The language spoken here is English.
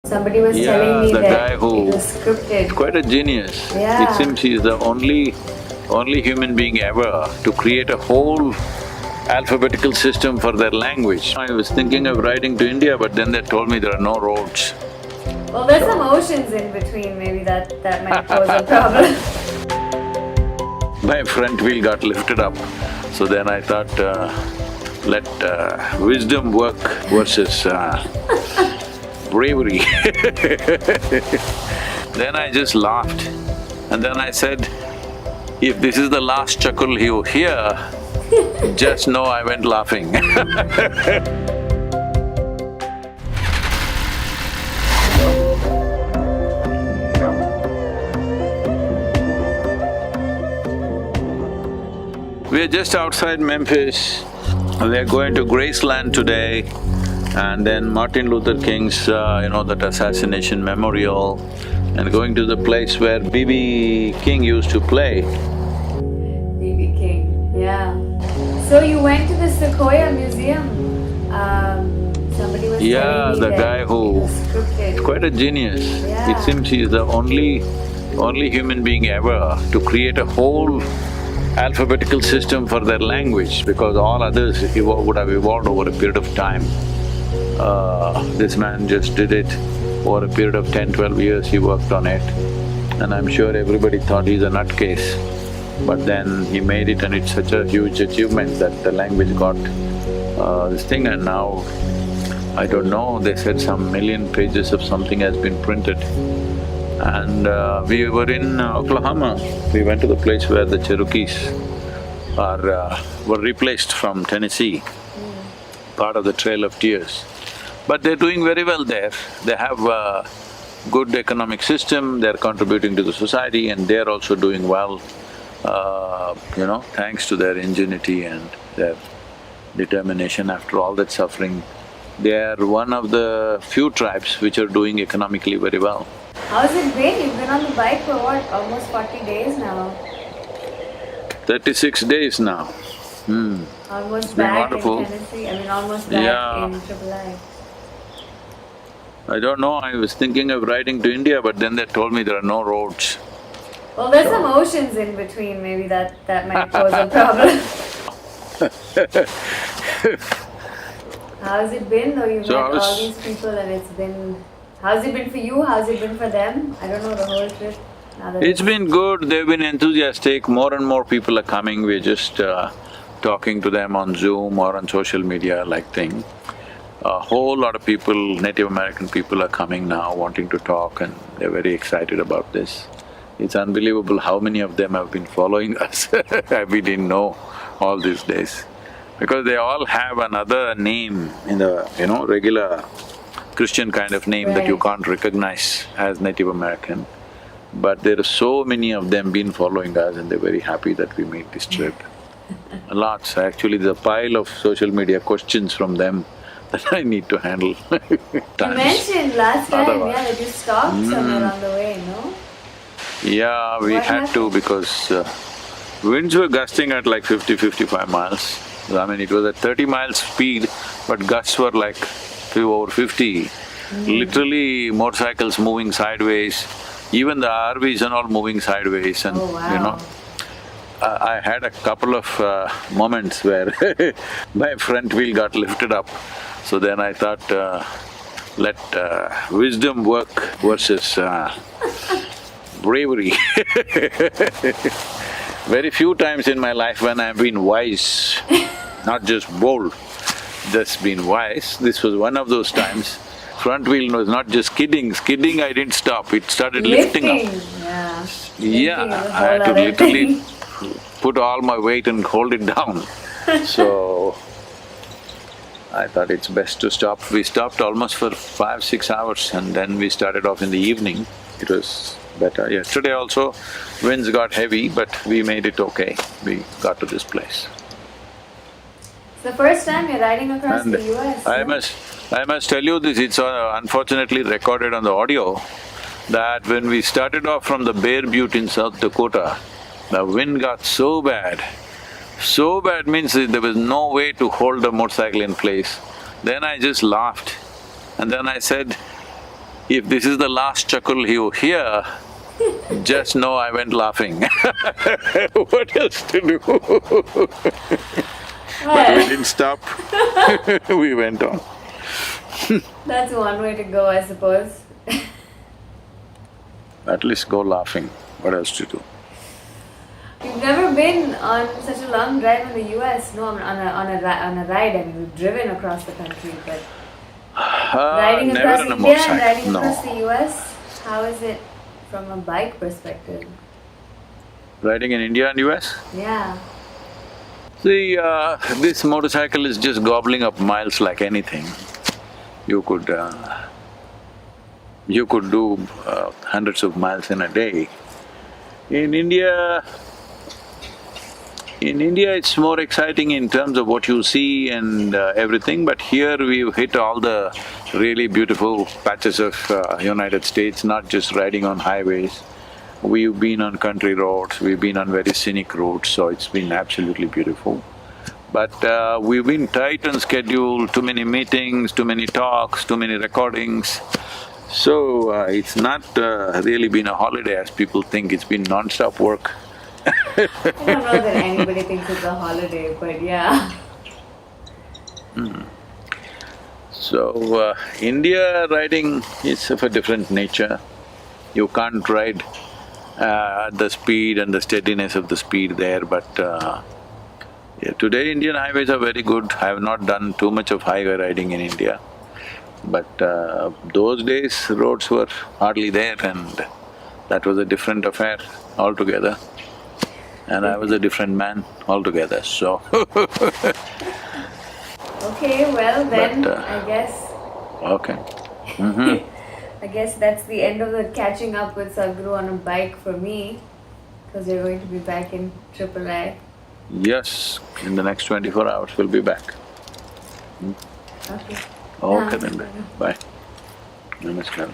Somebody was telling me the that guy who… it was scripted. Quite a genius. Yeah. It seems he's the only human being ever to create a whole alphabetical system for their language. I was thinking of riding to India, but then they told me there are no roads. Well, there's some oceans in between, maybe that might pose a problem. My front wheel got lifted up, so then I thought, let wisdom work versus bravery. Then I just laughed and then I said, if this is the last chuckle you hear, just know I went laughing. We are just outside Memphis. We are going to Graceland today, and then Martin Luther King's, that assassination memorial, and going to the place where B.B. King used to play. B.B. King, yeah. So you went to the Sequoia Museum. Somebody was telling me the that guy who… it was scripted. Quite a genius. Yeah. It seems he's the only human being ever to create a whole alphabetical system for their language, because all others would have evolved over a period of time. This man just did it over a period of 10–12 years. He worked on it, and I'm sure everybody thought he's a nutcase. But then he made it, and it's such a huge achievement that the language got this thing, and now I don't know, they said some million pages of something has been printed. And we were in Oklahoma. We went to the place where the Cherokees were replaced from Tennessee, part of the Trail of Tears. But they're doing very well there. They have a good economic system, they're contributing to the society, and they're also doing well, thanks to their ingenuity and their determination after all that suffering. They are one of the few tribes which are doing economically very well. How's it been? You've been on the bike for what, almost 40 days now? 36 days now. Almost been back wonderful. in Tennessee, almost back Yeah. in III. I don't know, I was thinking of riding to India, but then they told me there are no roads. Well, there's some oceans in between, maybe that might pose a problem. How's it been though? You've So met all these people and it's been… How's it been for you? How's it been for them? I don't know the whole trip. Now that It's been good, they've been enthusiastic, more and more people are coming, we're just talking to them on Zoom or on social media like thing. A whole lot of people, Native American people are coming now wanting to talk, and they're very excited about this. It's unbelievable how many of them have been following us we didn't know all these days. Because they all have another name in the, regular Christian kind of name that you Right. can't recognize as Native American. But there are so many of them been following us, and they're very happy that we made this trip. Lots, actually there's a pile of social media questions from them that I need to handle You mentioned last time, Otherwise. that you stopped somewhere on the way, no? Yeah, we What had to happened? because winds were gusting at like 50–55 miles. I mean, it was at 30 miles speed, but gusts were like over 50. Literally motorcycles moving sideways, even the RVs and all moving sideways, and Oh, wow. I had a couple of moments where my front wheel got lifted up. So then I thought, let wisdom work versus bravery. Very few times in my life when I've been wise, not just bold, just been wise. This was one of those times. Front wheel was not just skidding, I didn't stop, it started lifting up. Yeah. Yeah, Lifting is a I had to whole other literally thing. put all my weight and hold it down. So, I thought it's best to stop. We stopped almost for 5–6 hours, and then we started off in the evening. It was better. Yesterday also, winds got heavy, but we made it okay. We got to this place. It's the first time you're riding across And the US, I must tell you this, it's unfortunately recorded on the audio, that when we started off from the Bear Butte in South Dakota, the wind got so bad means there was no way to hold the motorcycle in place. Then I just laughed, and then I said, If this is the last chuckle you hear, just know I went laughing. What else to do? But we didn't stop. We went on. That's one way to go, I suppose. At least go laughing. What else to do? You've never been on such a long drive in the US, no, on a ride. I mean, we've driven across the country, but riding never across on a India and motorcycle, riding no. across the US, how is it from a bike perspective? Riding in India and US? Yeah. See, this motorcycle is just gobbling up miles like anything. You could do hundreds of miles in a day. In India, it's more exciting in terms of what you see and everything, but here we've hit all the really beautiful patches of United States, not just riding on highways. We've been on country roads, we've been on very scenic routes, so it's been absolutely beautiful. But we've been tight on schedule, too many meetings, too many talks, too many recordings. So it's not really been a holiday as people think, it's been non-stop work. I don't know that anybody thinks it's a holiday, but yeah. So India riding is of a different nature. You can't ride the speed and the steadiness of the speed there, but yeah, today Indian highways are very good. I have not done too much of highway riding in India. But those days roads were hardly there and that was a different affair altogether. And I was a different man altogether, so Okay, well then, But, I guess… okay. I guess that's the end of the catching up with Sadhguru on a bike for me, because we're going to be back in AAA. Yes, in the next 24 hours we'll be back. Okay. Okay then, bye. Namaskaram.